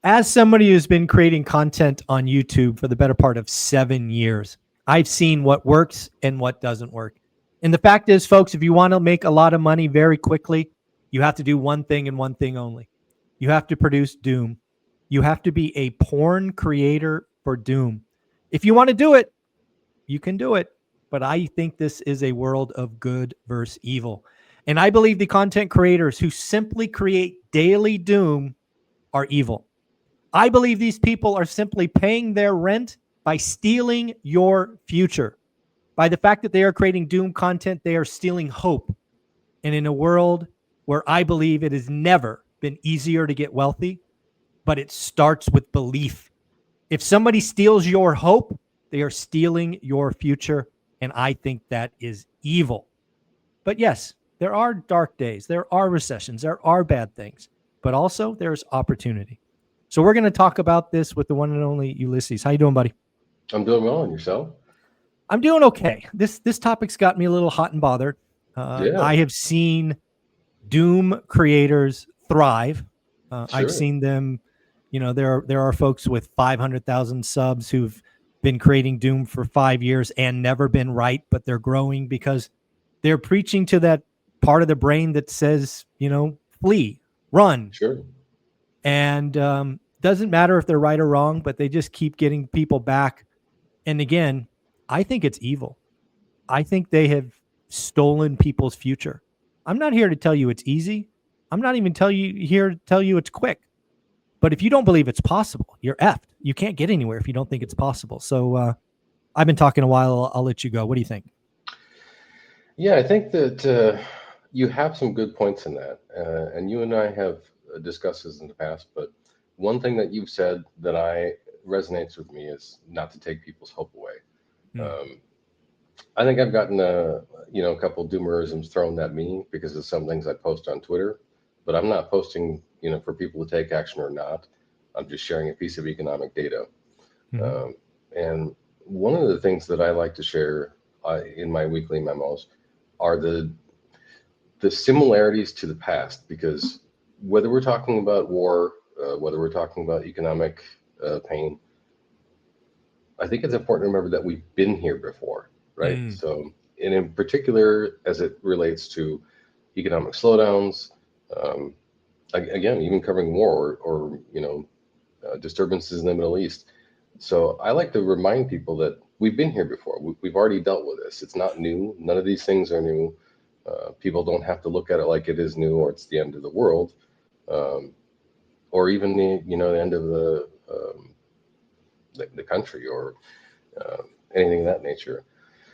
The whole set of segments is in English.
As somebody who's been creating content on YouTube for the better part of 7 years, I've seen what works and what doesn't work. And the fact is, folks, if you want to make a lot of money very quickly, you have to do one thing and one thing only. You have to produce doom. You have to be a porn creator for doom. If you want to do it, you can do it. But I think this is a world of good versus evil. And I believe the content creators who simply create daily doom are evil. I believe these people are simply paying their rent by stealing your future. By the fact that they are creating doom content, they are stealing hope. And in a world where I believe it has never been easier to get wealthy, but it starts with belief. If somebody steals your hope, they are stealing your future. And I think that is evil. But yes, there are dark days. There are recessions. There are bad things. But also there's opportunity. So we're going to talk about this with the one and only Ulysses. How you doing, buddy? I'm doing well, and yourself? I'm doing okay. This topic's got me a little hot and bothered. Yeah, I have seen Doom creators thrive. I've sure. seen them. There are folks with 500,000 subs who've been creating Doom for 5 years and never been right, but they're growing because they're preaching to that part of the brain that says, flee, run, Sure. and doesn't matter if they're right or wrong, but they just keep getting people back. And again, I think it's evil. I think they have stolen people's future. I'm not here to tell you it's easy. I'm not even here to tell you it's quick. But if you don't believe it's possible, you're effed. You can't get anywhere if you don't think it's possible. So I've been talking a while. I'll let you go. What do you think? Yeah, I think that you have some good points in that. And you and I have discussed this in the past, but one thing that you've said that I resonates with me is not to take people's hope away. Um, I think I've gotten a couple doomerisms thrown at me because of some things I post on Twitter, but I'm not posting, for people to take action or not. I'm just sharing a piece of economic data. Mm-hmm. And one of the things that I like to share in my weekly memos are the similarities to the past, because whether we're talking about war, whether we're talking about economic pain, I think it's important to remember that we've been here before, right? So, and in particular, as it relates to economic slowdowns, um, again, even covering war or disturbances in the Middle East. So I like to remind people that we've been here before. We've already dealt with this. It's not new. None of these things are new. People don't have to look at it like it is new or it's the end of the world, um, or even the end of the country or uh, anything of that nature.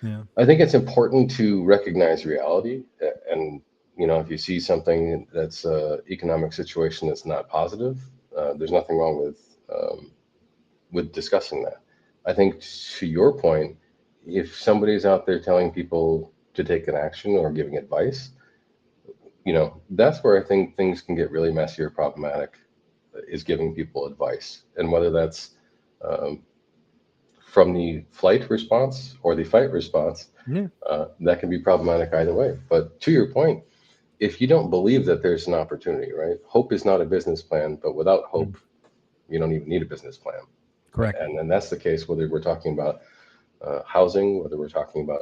Yeah. I think it's important to recognize reality, and if you see something that's economic situation that's not positive, there's nothing wrong with discussing that. I think to your point, if somebody's out there telling people to take an action or giving advice, that's where I think things can get really messy or problematic, is giving people advice. And whether that's um, from the flight response or the fight response, Yeah. that can be problematic either way. But to your point, if you don't believe that there's an opportunity, right? Hope is not a business plan, but without Mm. hope, you don't even need a business plan. Correct. And that's the case whether we're talking about housing, whether we're talking about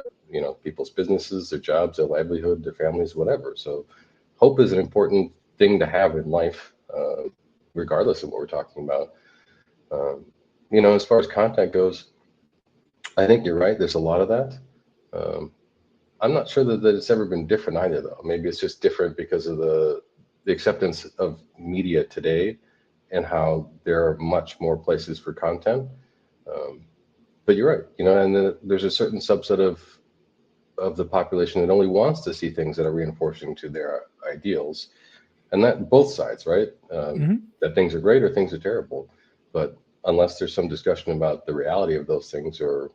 people's businesses, their jobs, their livelihood, their families, whatever. So hope is an important thing to have in life, regardless of what we're talking about. Um, as far as content goes, I think you're right. There's a lot of that. Um, I'm not sure that it's ever been different either, though. Maybe it's just different because of the acceptance of media today and how there are much more places for content. Um, but you're right, and there's a certain subset of the population that only wants to see things that are reinforcing to their ideals, and that both sides, right? Mm-hmm. That things are great or things are terrible, but unless there's some discussion about the reality of those things, or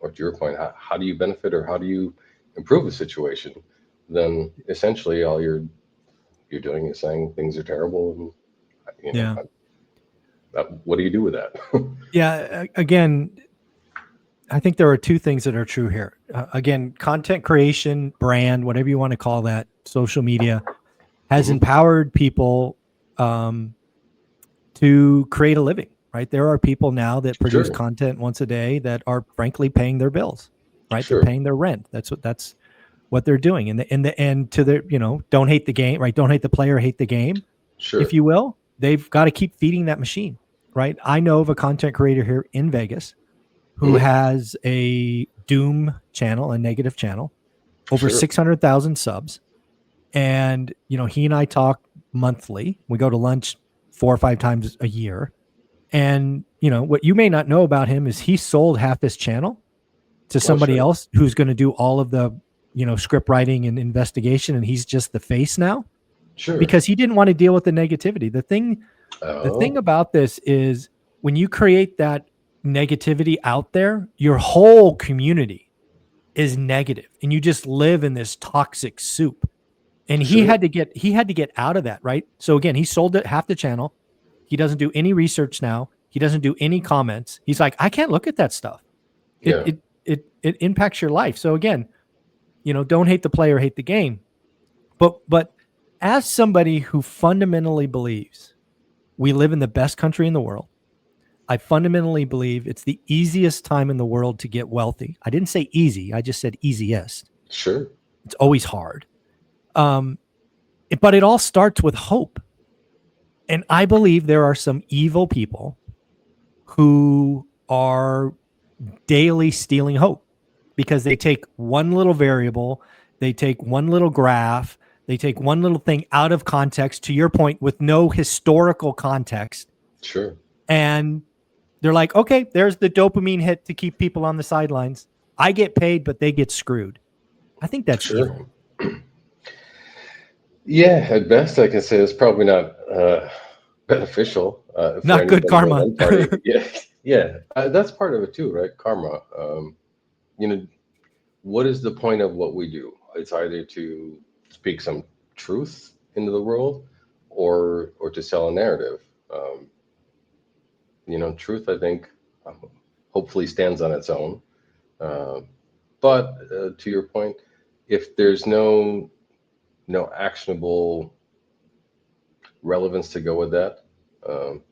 to your point, how do you benefit or how do you improve the situation? Then essentially all you're doing is saying things are terrible, and Yeah. what do you do with that? Yeah. Again, I think there are two things that are true here. Again, content creation, brand, whatever you want to call that, social media has Hmm. empowered people um, to create a living, right? There are people now that produce Sure. content once a day that are frankly paying their bills, right? They're Sure. paying their rent. That's what they're doing. And to their, don't hate the game, right? Don't hate the player, hate the game, if Sure. you will. They've got to keep feeding that machine, right? I know of a content creator here in Vegas who Mhm. has a doom channel, a negative channel, over Sure. 600,000 subs. And, he and I talk monthly. We go to lunch 4 or 5 times a year. And, what you may not know about him is he sold half his channel to Oh, somebody sure. else who's going to do all of the, script writing and investigation. And he's just the face now Sure. because he didn't want to deal with the negativity. The thing Oh, about this is when you create that negativity out there, your whole community is negative and you just live in this toxic soup. And he sure. had to get out of that, right? So again, he sold it half the channel. He doesn't do any research now. He doesn't do any comments. He's like, I can't look at that stuff. It Yeah. it it impacts your life. So again, don't hate the player, hate the game. But as somebody who fundamentally believes we live in the best country in the world, I fundamentally believe it's the easiest time in the world to get wealthy. I didn't say easy. I just said easiest. Sure. It's always hard. But it all starts with hope. And I believe there are some evil people who are daily stealing hope because they take one little variable, they take one little graph, they take one little thing out of context, to your point, with no historical context. Sure. And they're like, okay, there's the dopamine hit to keep people on the sidelines. I get paid, but they get screwed. I think that's Sure. evil. Yeah, at best, I can say it's probably not beneficial for Not good anybody or karma. one party. Yeah, yeah, that's part of it too, right? Karma. You know, what is the point of what we do? It's either to speak some truth into the world, or to sell a narrative. Um, Truth, I think, hopefully stands on its own. Uh, but to your point, if there's no actionable relevance to go with that, um,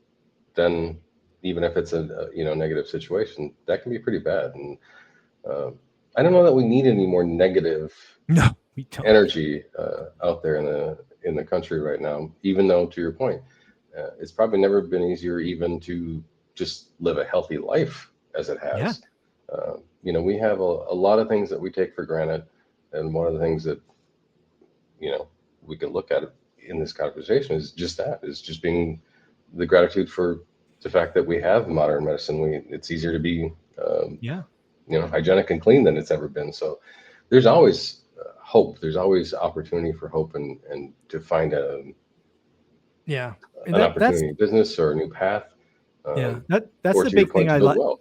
then even if it's a negative situation, that can be pretty bad. And uh, I don't know that we need any more negative No, we don't. energy out there in the country right now. Even though, to your point, it's probably never been easier even to just live a healthy life as it Yeah. has. We have a lot of things that we take for granted, and one of the things that you know we can look at in this conversation is just that, is just being the gratitude for the fact that we have modern medicine. It's easier to be Yeah. hygienic and clean than it's ever been. So there's always hope. There's always opportunity for hope, and to find Yeah. And an that's opportunity in business or a new path, yeah. um, That's or the to your big thing point, to I build like. wealth.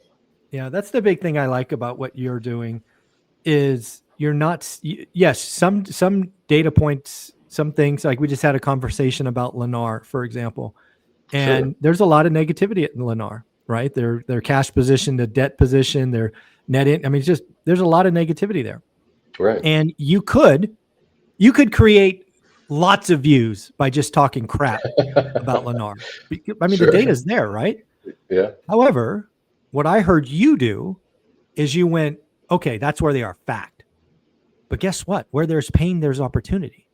Yeah, that's the big thing I like about what you're doing is you're not yes, some data points, some things like we just had a conversation about Lennar, for example. Sure. And there's a lot of negativity at Lennar, right? Their cash position, the debt position, their I mean, it's just there's a lot of negativity there. Right. And you could create lots of views by just talking crap about Lennar. I mean, the Sure. data's there, right? Yeah. However, what I heard you do is you went, okay, that's where they are, fact. But guess what? Where there's pain, there's opportunity.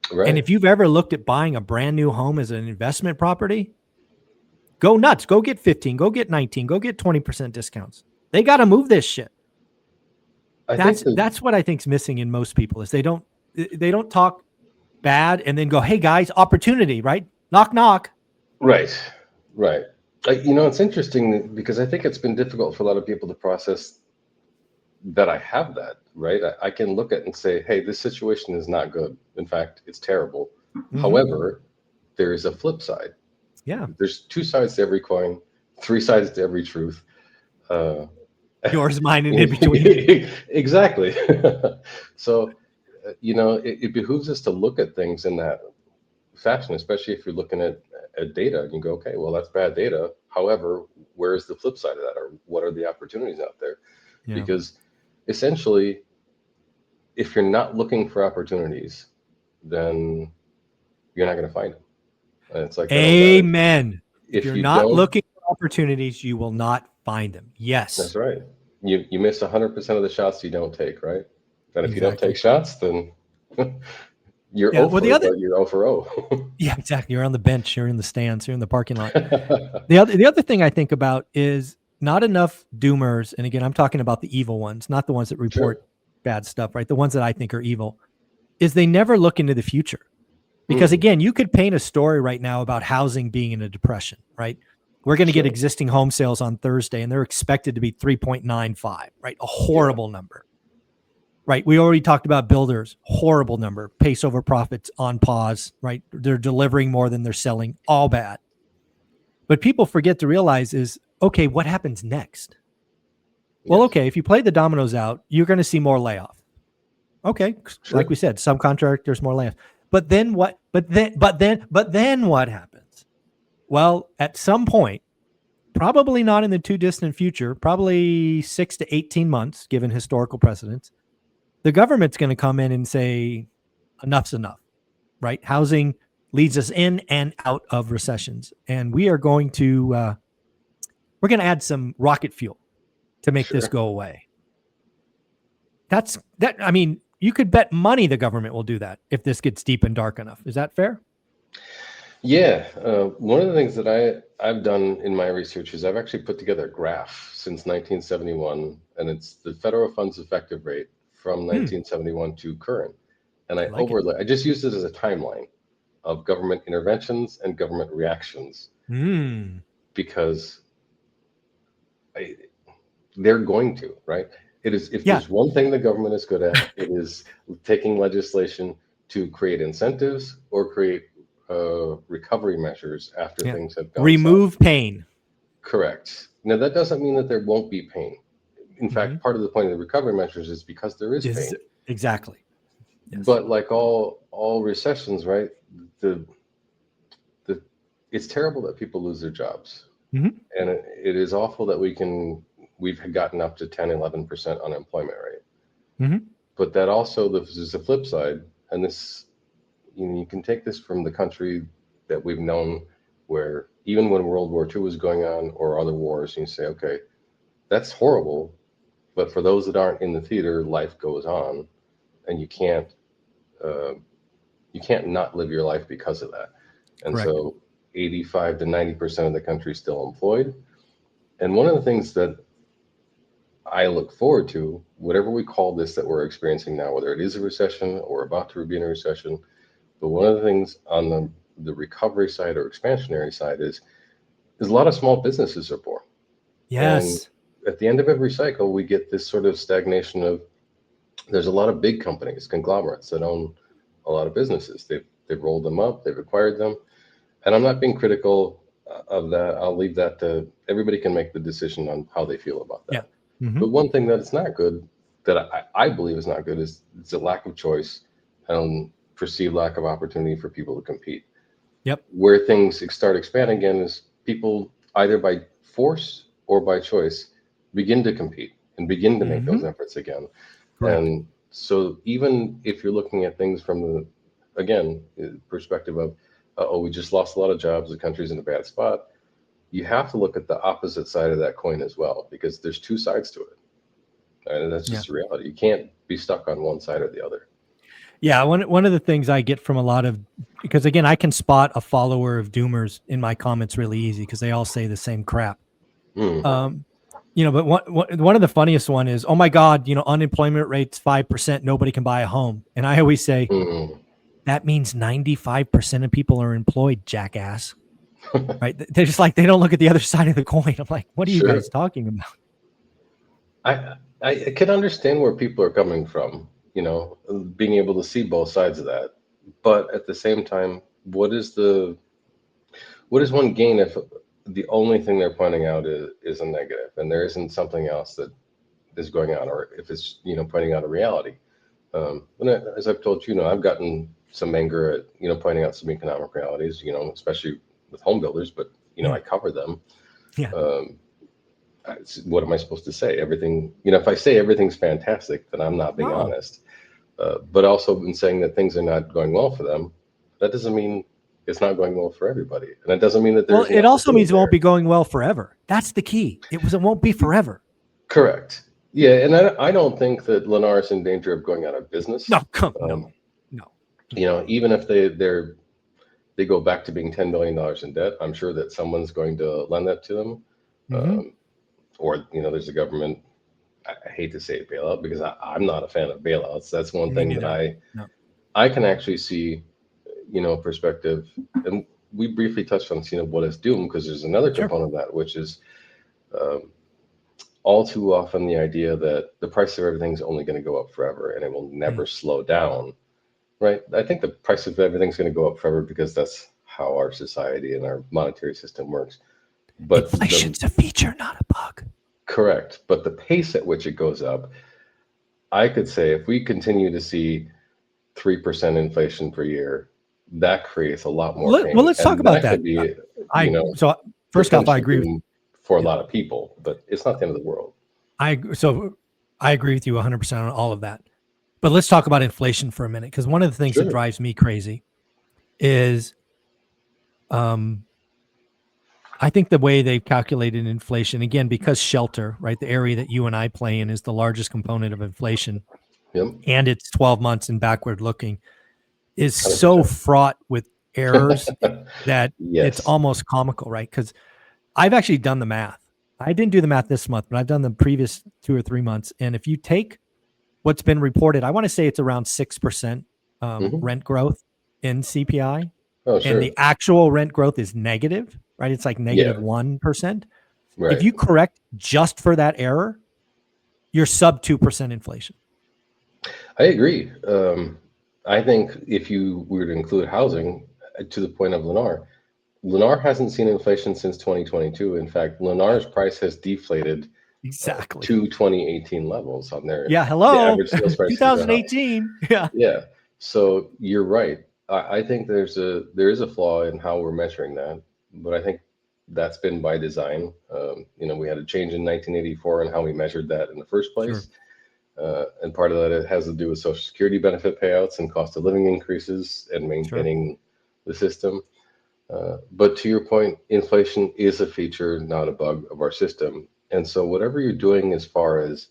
And Right. if you've ever looked at buying a brand new home as an investment property, go nuts. Go get 15, go get 19, go get 20% discounts. They got to move this shit. I think That's that that's what I think's missing in most people is they don't talk bad and then go, hey guys, opportunity, right? Knock knock. right. Right. It's interesting because I think it's been difficult for a lot of people to process that I have that, right? I can look at and say, hey, this situation is not good. In fact, it's terrible. Mm-hmm. However, there is a flip side. Yeah. There's two sides to every coin, three sides to every truth. Uh, Yours, mine, and in between. exactly. So, it behooves us to look at things in that fashion, especially if you're looking at data and you go, okay, well, that's bad data. However, where's the flip side of that? Or what are the opportunities out there? Yeah. Because essentially, if you're not looking for opportunities, then you're not going to find them. And it's like that old adage. Amen. If you're you not don't, looking for opportunities, you will not find them. Yes, that's right. You miss 100% of the shots you don't take, right? And if you don't take exactly. shots, then you're Yeah. 0 Well, for, but you're 0 for 0. yeah, exactly. You're on the bench. You're in the stands. You're in the parking lot. The other thing I think about is not enough doomers, and again, I'm talking about the evil ones, not the ones that Sure. report bad stuff, right? The ones that I think are evil, is they never look into the future. Because Mm, again, you could paint a story right now about housing being in a depression, right? We're going to get sure. existing home sales on Thursday, and they're expected to be 3.95, right? A Yeah. horrible number, right? We already talked about builders, horrible number, pace over profits on pause, right? They're delivering more than they're selling, all bad. But people forget to realize is, okay, what happens next? Well, Yes. okay, if you play the dominoes out, you're going to see more layoff. Okay, like we Sure. said, some contractors more layoff. But then what? But then what happens? Well, at some point, probably not in the too distant future, probably 6 to 18 months, given historical precedents, the government's going to come in and say, enough's enough, right? Housing leads us in and out of recessions. And we're going to add some rocket fuel to make this Sure. go away. I mean, you could bet money the government will do that if this gets deep and dark enough. Is that fair? Yeah. One of the things that I've done in my research is I've actually put together a graph since 1971, and it's the federal funds effective rate from 1971 to current. And I like it. I just used it as a timeline of government interventions and government reactions because I, they're going to, right? It is, if Yeah. there's one thing the government is good at, it is taking legislation to create incentives or create recovery measures after Yeah. things have gone south. Remove pain. Correct. Now, that doesn't mean that there won't be pain. In fact, part of the point of the recovery measures is because there is Is pain. exactly. Yes. But like all recessions, right? The the it's terrible that people lose their jobs, Mhm. and it is awful that we've gotten up to 10, 11% unemployment rate. Mhm. But that also there's the flip side, and this, you can take this from the country that we've known, where even when World War II was going on or other wars, and you say, okay, that's horrible, but for those that aren't in the theater, life goes on, and uh, you can't not live your life because of that. And Correct. so 85 to 90% of the country is still employed. And one of the things that I look forward to, whatever we call this that we're experiencing now, whether it is a recession or about to be in a recession, but one of the things on the recovery side or expansionary side is a lot of small businesses are born. And Yes. at the end of every cycle, we get this sort of stagnation of there's a lot of big companies, conglomerates that own a lot of businesses. They've rolled them up, they've acquired them. And I'm not being critical of that. I'll leave that to everybody can make the decision on how they feel about Yeah. that. Mhm. But one thing that it's not good, that I believe is not good, is it's a lack of choice and perceived lack of opportunity for people to compete. Yep. Where things start expanding again is people either by force or by choice begin to compete and begin to make those Mhm. efforts again. Correct. And so even if you're looking at things from the, again, perspective of, oh, we just lost a lot of jobs, the country's in a bad spot, you have to look at the opposite side of that coin as well, because there's two sides to it. And that's Yeah. just the reality. You can't be stuck on one side or the other. Yeah, one of the things I get from a lot of, because again, I can spot a follower of doomers in my comments really easy because they all say the same crap. Mm, Um, but one of the funniest one is, oh my God, unemployment rate's 5%, nobody can buy a home. And I always say, mm. that means 95% of people are employed, jackass. Right? They're just like, they don't look at the other side of the coin. I'm like, what are you Sure. guys talking about? I can understand where people are coming from, being able to see both sides of that. But at the same time, what does one gain if the only thing they're pointing out is a negative and there isn't something else that is going on, or if it's, pointing out a reality? As I've told you, I've gotten some anger at, pointing out some economic realities, especially with home builders, but, I cover them. Yeah. Um, what am I supposed to say? Everything, if I say everything's fantastic, then I'm not being No. honest. But also in saying that things are not going well for them, that doesn't mean it's not going well for everybody. And it doesn't mean that there Well, isn't it also opportunity means it won't there. be going well forever. That's the key. It won't be forever. Correct. Yeah, and I don't think that Lennar is in danger of going out of business. No, Um, no. even if they go back to being $10 billion in debt, I'm sure that someone's going to lend that to them. Mm-hmm. Or there's a government. I hate to say bailout because I'm not a fan of bailouts. That's one Me thing that neither. No. I can actually see, perspective. And we briefly touched on what is doom, because there's another Sure. component of that, which is um, all too often the idea that the price of everything's only going to go up forever and it will never slow down. Right? I think the price of everything's going to go up forever because that's how our society and our monetary system works. But Inflation's a feature, not a bug. correct. But the pace at which it goes up, I could say if we continue to see 3% inflation per year, that creates a lot more pain. Well, let's talk And about that that. could be, So first off, I agree with potentially for a yeah. lot of people, but it's not the end of the world. I agree with you 100% on all of that. But let's talk about inflation for a minute, because one of the things that drives me crazy is I think the way they've calculated inflation, again, because shelter, right, the area that you and I play in is the largest component of inflation, Yep. and it's 12 months and backward looking, is 100%. so fraught with errors that Yes. it's almost comical, right? Because I've actually done the math. I didn't do the math this month, but I've done the previous 2 or 3 months. And if you take what's been reported, I want to say it's around 6% rent growth in CPI. Oh, sure. And the actual rent growth is negative, right? It's like negative 1%. Right. If you correct just for that error, you're sub 2% inflation. I agree. I think if you were to include housing, to the point of Lennar hasn't seen inflation since 2022. In fact, Lennar's price has deflated Exactly. to 2018 levels on their the average sales price. 2018. Yeah. Yeah. So you're right. I think there is a flaw in how we're measuring that, but I think that's been by design. We had a change in 1984 in how we measured that in the first place. Sure. And part of that it has to do with Social Security benefit payouts and cost of living increases and maintaining the system. But to your point, inflation is a feature, not a bug of our system. And so whatever you're doing as far as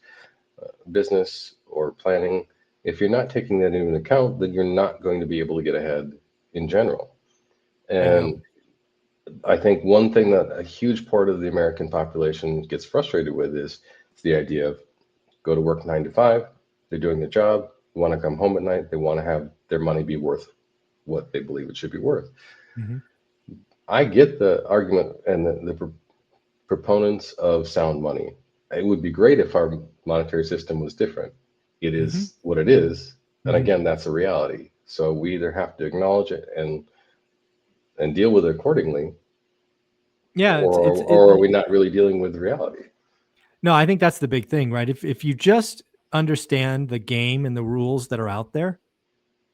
business or planning, if you're not taking that into account, then you're not going to be able to get ahead in general. And I think one thing that a huge part of the American population gets frustrated with is the idea of go to work 9 to 5, they're doing their job, they want to come home at night, they want to have their money be worth what they believe it should be worth. Mm-hmm. I get the argument and the proponents of sound money. It would be great if our monetary system was different. It is what it is. And again, that's a reality. So we either have to acknowledge it and deal with it accordingly. Yeah. Or are we not really dealing with reality? No, I think that's the big thing, right? If you just understand the game and the rules that are out there,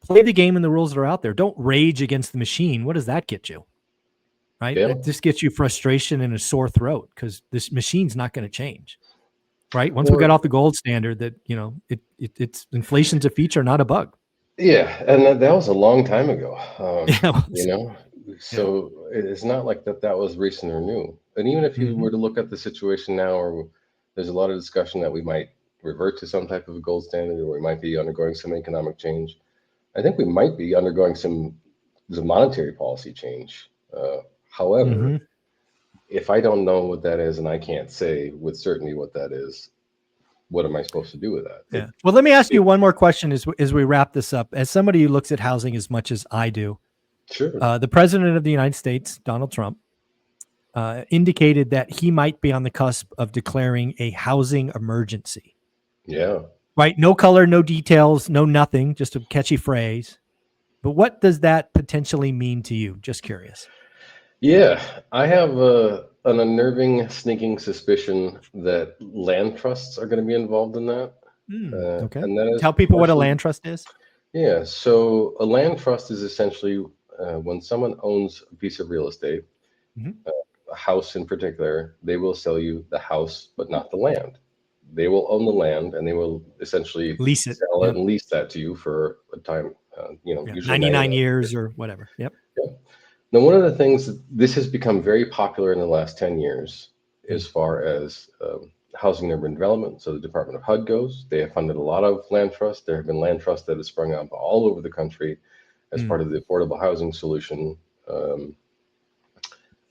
play the game and the rules that are out there. Don't rage against the machine. What does that get you? Right? Yeah. It just gets you frustration and a sore throat because this machine's not going to change. Right? Once we got off the gold standard that, it's inflation's a feature, not a bug. Yeah, and that was a long time ago. So it's not like that was recent or new. And even if you were to look at the situation now, or there's a lot of discussion that we might revert to some type of a gold standard, or we might be undergoing some economic change. I think we might be undergoing some monetary policy change. However, if I don't know what that is and I can't say with certainty what that is, what am I supposed to do with that? Yeah. Well, let me ask you one more question as we wrap this up. As somebody who looks at housing as much as I do, sure. The president of the United States, Donald Trump, indicated that he might be on the cusp of declaring a housing emergency. Yeah. Right. No color, no details, no nothing, just a catchy phrase. But what does that potentially mean to you? Just curious. Yeah, I have an unnerving, sneaking suspicion that land trusts are going to be involved in that. Okay. And that is Tell people what a land trust is. Yeah, so a land trust is essentially when someone owns a piece of real estate, a house in particular, they will sell you the house, but not the land. They will own the land and they will essentially lease it, sell it and lease that to you for a time, usually 99 years or whatever. Yep. Now, one of the things, this has become very popular in the last 10 years Mm. as far as housing and urban development. So the Department of HUD goes, they have funded a lot of land trusts. There have been land trusts that have sprung up all over the country as Mm. part of the affordable housing solution.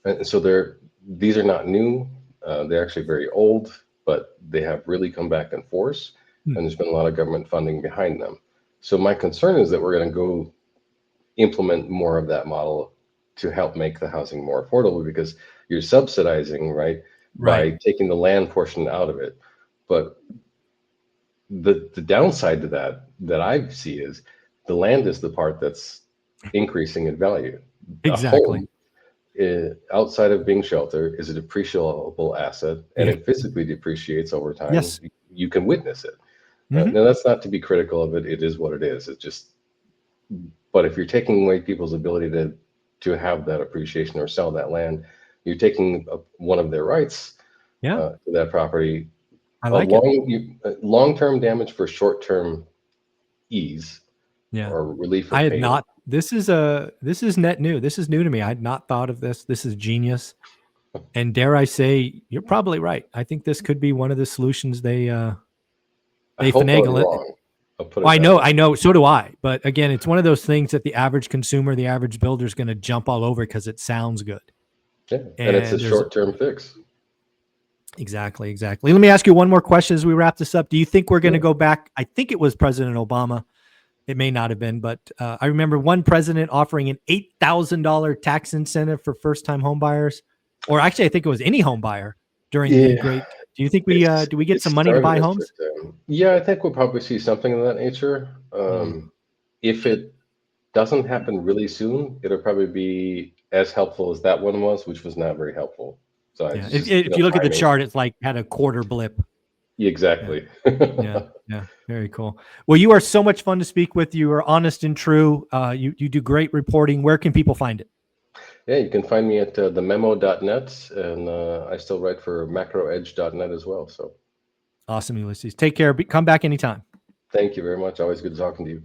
And so these are not new. They're actually very old, but they have really come back in force. Mm. And there's been a lot of government funding behind them. So my concern is that we're going to go implement more of that model to help make the housing more affordable, because you're subsidizing, right, Right. by taking the land portion out of it. But the downside to that I see is the land is the part that's increasing in value. A Exactly. home, outside of being shelter, is a depreciable asset, and Yeah. it physically depreciates over time. Yes. You can witness it. Hmm. Now, that's not to be critical of it. It is what it is. It's just, but if you're taking away people's ability to have that appreciation or sell that land, you're taking one of their rights Yeah. to that property. I like it. Long-term damage for short-term ease Yeah. or relief I of had pain. not. This is net new. This is new to me. I had not thought of this. This is genius. And dare I say, you're probably right. I think this could be one of the solutions they I hope I'm finagle it. wrong. I'll put Oh, it I that know, way. I know. So do I. But again, it's one of those things that the average consumer, the average builder is going to jump all over because it sounds good. Yeah, and it's a And there's short-term fix. exactly. Let me ask you one more question as we wrap this up. Do you think we're going to Yeah. go back? I think it was President Obama. It may not have been, but I remember one president offering an $8,000 tax incentive for first-time home buyers, or actually, I think it was any home buyer during the Yeah, great. Do you think we do we get it some money to started buy a homes? certain. Yeah, I think we'll probably see something of that nature. Mm, If it doesn't happen really soon, it'll probably be as helpful as that one was, which was not very helpful. So yeah. it's If, just, if you look at the timing. chart, it's like had a quarter blip. Yeah. Exactly. Yeah, yeah, very cool. Well, you are so much fun to speak with. You are honest and true. You do great reporting. Where can people find it? Yeah, you can find me at thememo.net, and I still write for macroedge.net as well. So Awesome, Ulysses. Take care. Come back anytime. thank you very much. Always good talking to you.